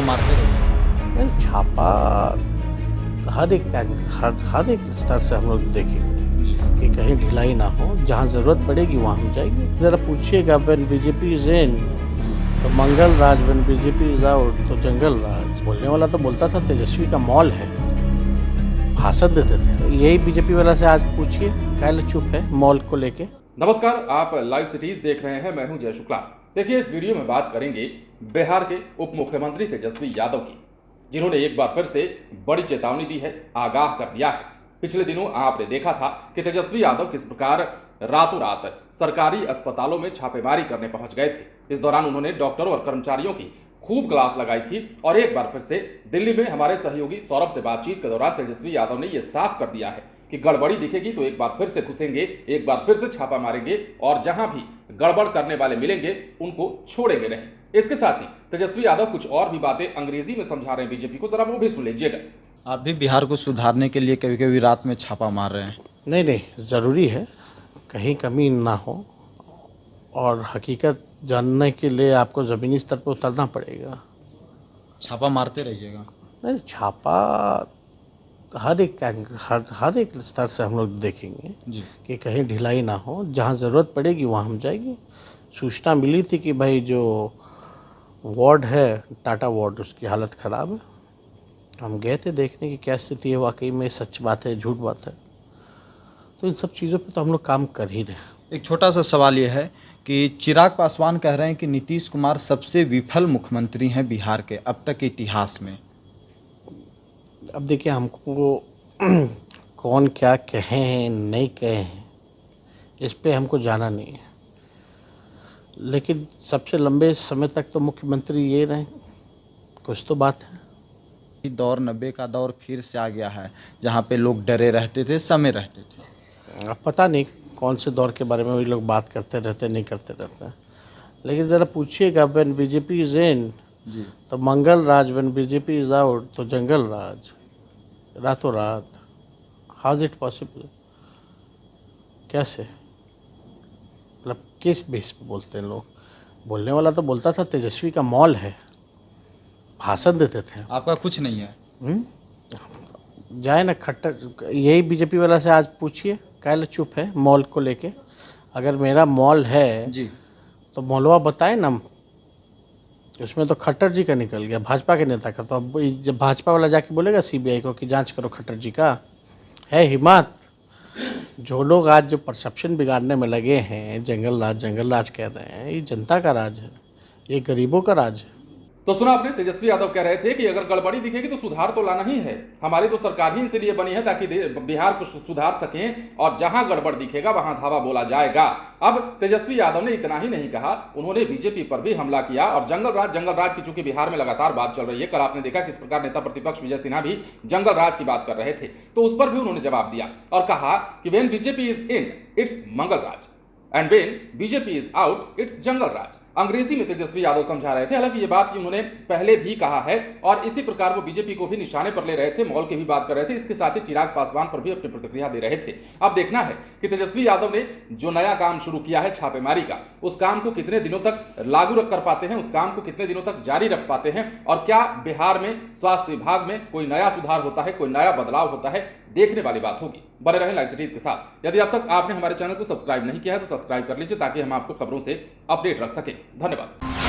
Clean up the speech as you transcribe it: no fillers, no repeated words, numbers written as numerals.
छापा मारते रहिए। नहीं, छापा हर एक स्तर से हम लोग देखेंगे कि कहीं ढिलाई ना हो। जहाँ ज़रूरत पड़ेगी वहाँ हम जाएंगे। ज़रा पूछिएगा, व्हेन बीजेपी इज इन तो मंगल राज, व्हेन बीजेपी इज आउट तो जंगल राज। बोलने वाला तो बोलता था तेजस्वी का मॉल है, भाषण देते थे। यही बीजेपी वाला से आज पूछिए, काहे चुप है मॉल को लेके। नमस्कार, आप लाइव सिटीज देख रहे हैं। मैं हूं जय शुक्ला। देखिए, इस वीडियो में बात करेंगे बिहार के उप मुख्यमंत्री तेजस्वी यादव की, जिन्होंने एक बार फिर से बड़ी चेतावनी दी है, आगाह कर दिया है। पिछले दिनों आपने देखा था कि तेजस्वी यादव किस प्रकार रातों रात सरकारी अस्पतालों में छापेमारी करने पहुंच गए थे। इस दौरान उन्होंने डॉक्टरों और कर्मचारियों की खूब क्लास लगाई थी और एक बार फिर से दिल्ली में हमारे सहयोगी सौरभ से बातचीत के दौरान तेजस्वी यादव ने यह साफ कर दिया है कि गड़बड़ी दिखेगी तो एक बार फिर से घुसेंगे, एक बार फिर से छापा मारेंगे और जहां भी गड़बड़ करने वाले मिलेंगे उनको छोड़ेंगे नहीं। इसके साथ ही तेजस्वी यादव कुछ और भी बातें अंग्रेजी में समझा रहे हैं बीजेपी को, जरा वो भी सुन लीजिएगा। आप भी बिहार को सुधारने के लिए कभी कभी रात में छापा मार रहे हैं। नहीं, ज़रूरी है, कहीं कमी ना हो। और हकीकत जानने के लिए आपको ज़मीनी स्तर पर उतरना पड़ेगा। छापा मारते रहिएगा। नहीं, छापा हर एक स्तर से हम लोग देखेंगे जी। कि कहीं ढिलाई ना हो। जहाँ ज़रूरत पड़ेगी वहाँ हम जाएंगे। सूचना मिली थी कि भाई जो वार्ड है, टाटा वार्ड, उसकी हालत ख़राब है। हम गए थे देखने की क्या स्थिति है, वाकई में सच बात है झूठ बात है। तो इन सब चीज़ों पे तो हम लोग काम कर ही रहे हैं। एक छोटा सा सवाल यह है कि चिराग पासवान कह रहे हैं कि नीतीश कुमार सबसे विफल मुख्यमंत्री हैं बिहार के अब तक के इतिहास में। अब देखिए, हमको कौन क्या कहे हैं नहीं कहे हैं इस पे हमको जाना नहीं है, लेकिन सबसे लंबे समय तक तो मुख्यमंत्री ये रहे, कुछ तो बात है। दौर 90 का दौर फिर से आ गया है, जहाँ पे लोग डरे रहते थे, समय रहते थे। अब पता नहीं कौन से दौर के बारे में भी लोग बात करते रहते नहीं करते रहते हैं, लेकिन ज़रा पूछिएगा, व्हेन बीजेपी इज इन तो मंगल राज, व्हेन बीजेपी इज आउट तो जंगल राज। रातों रात, हाउ इज इट पॉसिबल? कैसे, मतलब किस बेस पे बोलते हैं लोग? बोलने वाला तो बोलता था तेजस्वी का मॉल है, भाषण देते थे। आपका कुछ नहीं है। जाए ना खट्टर, यही बीजेपी वाला से आज पूछिए, काहे चुप है मॉल को लेके। अगर मेरा मॉल है जी, तो मॉलवा बताए ना, उसमें तो खट्टर जी का निकल गया, भाजपा के नेता का। तो अब जब भाजपा वाला जाके बोलेगा सीबीआई को कि जांच करो खट्टर जी का, है हिम्मत? जो लोग आज जो परसेप्शन बिगाड़ने में लगे हैं, जंगल राज कह रहे हैं, ये जनता का राज है, ये गरीबों का राज है। तो सुना आपने, तेजस्वी यादव कह रहे थे कि अगर गड़बड़ी दिखेगी तो सुधार तो लाना ही है। हमारी तो सरकार ही इसीलिए बनी है ताकि बिहार को सुधार सकें और जहां गड़बड़ दिखेगा वहां धावा बोला जाएगा। अब तेजस्वी यादव ने इतना ही नहीं कहा, उन्होंने बीजेपी पर भी हमला किया और जंगल राज की चूंकि बिहार में लगातार बात चल रही है, कल आपने देखा किस प्रकार नेता प्रतिपक्ष विजय सिन्हा भी जंगल राज की बात कर रहे थे, तो उस पर भी उन्होंने जवाब दिया और कहा कि when BJP is in it's mangal raj and when BJP is out it's jungle raj. अंग्रेजी में तेजस्वी यादव समझा रहे थे। हालांकि ये बात उन्होंने पहले भी कहा है और इसी प्रकार वो बीजेपी को भी निशाने पर ले रहे थे, मॉल की भी बात कर रहे थे, इसके साथ ही चिराग पासवान पर भी अपनी प्रतिक्रिया दे रहे थे। अब देखना है कि तेजस्वी यादव ने जो नया काम शुरू किया है छापेमारी का, उस काम को कितने दिनों तक लागू रख कर पाते हैं, उस काम को कितने दिनों तक जारी रख पाते हैं और क्या बिहार में स्वास्थ्य विभाग में कोई नया सुधार होता है, कोई नया बदलाव होता है, देखने वाली बात होगी। बने रहें लाइव सिटीज के साथ। यदि अब तक आपने हमारे चैनल को सब्सक्राइब नहीं किया है तो सब्सक्राइब कर लीजिए ताकि हम आपको खबरों से अपडेट रख सकें। धन्यवाद।